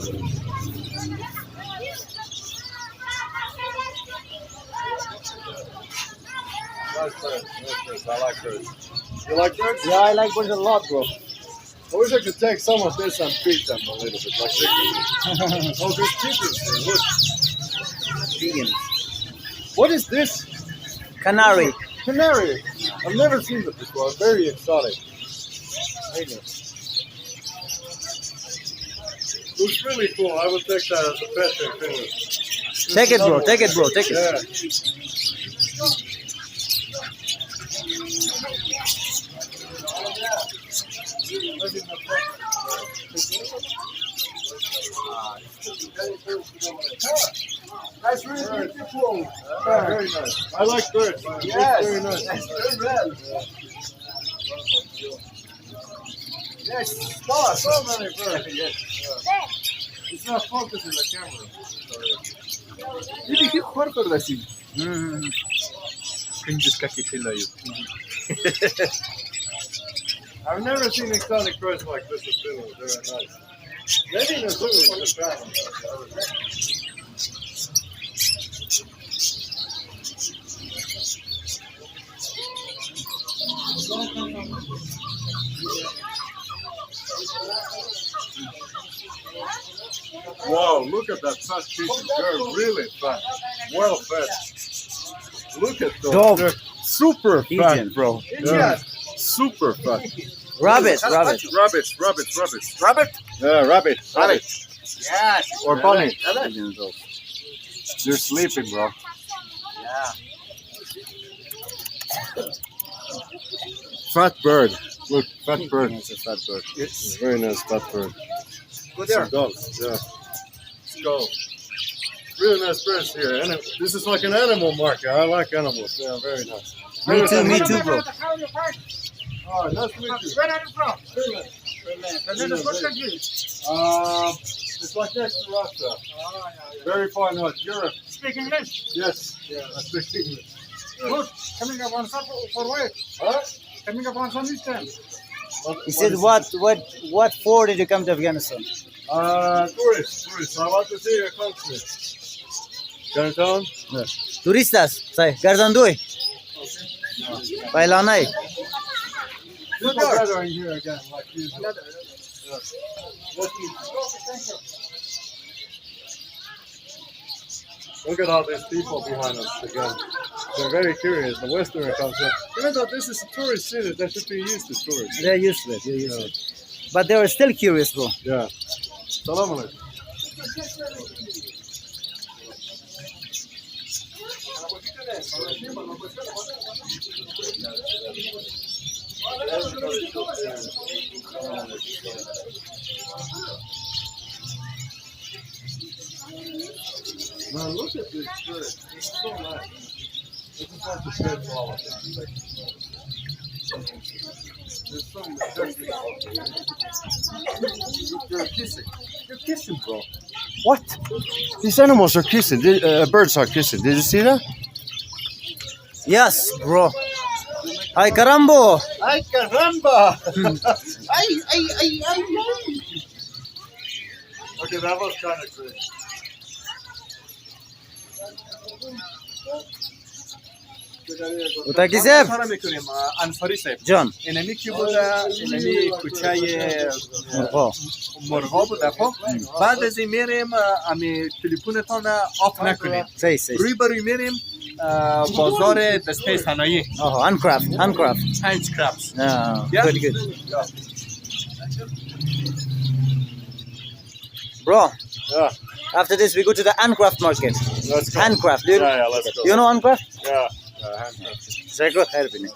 Nice birds. I like birds. You like birds? Yeah, I like birds a lot, bro. I wish I could take some of this and feed them a little bit, like chickens. Oh, there's chickens here. Look. Vegan. What is this? Canary. Canary. I've never seen that before. Very exotic. Very nice. Looks really cool. I would take that as a pet in Finland. Take it, bro. Take it, bro. Take it. Yeah. That's really beautiful. Yeah, very nice. I like birds. Yes. Very nice. Very well. Yes. So many birds. Yes. Yeah. It's not focusing the camera. Видите, хоркор василь. Mm. Күндүз как итилаю. I've never seen exotic birds like this in Finland. They're nice. Maybe in the zoo in Japan. Wow, look at that fat chicken. They're really fat. Well fed. Look at those. Dog. They're super Pigeon. fat, bro. Yeah. Super fat. Rabbit. Rabbit. Rabbit? Yeah, rabbit. Yes. Or bunny. Pigeons also. They're sleeping, bro. Yeah. Fat bird. Look, fat bird. It's a fat bird. It's very nice fat bird. Go there. Some dogs, yeah. Let's go. Really nice birds here. And this is like an animal market. I like animals. Yeah, very nice. Me too, bro. Oh, nice to meet you. Where are you from? Finland. Finland. What country? It's like next to Russia. Very far north. Europe. Speak English. Yes. Yeah, I speak English. Good. Coming up on for where? Huh? Coming up on some distance. He said, what for did you come to Afghanistan? Tourists. I want to see your country. Downtown? Turistas, say, Garzandui. Bailanai. People gathering here again, like usual. Yeah. Look at all these people behind us again. They're very curious. The Westerner comes up. Even though this is a tourist city, they should be used to tourists. They're used to it. They're used to it. But they were still curious, bro. Yeah. Salam alaikum. Man, look at this bird. It's so nice. This is like the shed wall of them. There's so majestic out there. You're kissing. You're kissing, bro. What? These animals are kissing. Birds are kissing. Did you see that? Yes, bro. Ay, carambo. Ay, caramba! Okay, that was kind of crazy. Utaki Seb. کار میکنیم انصاری صاحب John. اینمی کی بوده اینمی کوچه مرغا. مرغا بوده خب بعد از این میریم امی تلفنتان آف نکنید Say. روی بروی میریم بازار دسته صنایع Handcraft. handcrafts Yeah, Yeah. good. Bro, Yeah, after this we go to the handcraft market. let's go. Handcraft, dude. Yeah, let's go. You know handcraft? Yeah, handcraft. Say go ahead, Vinny.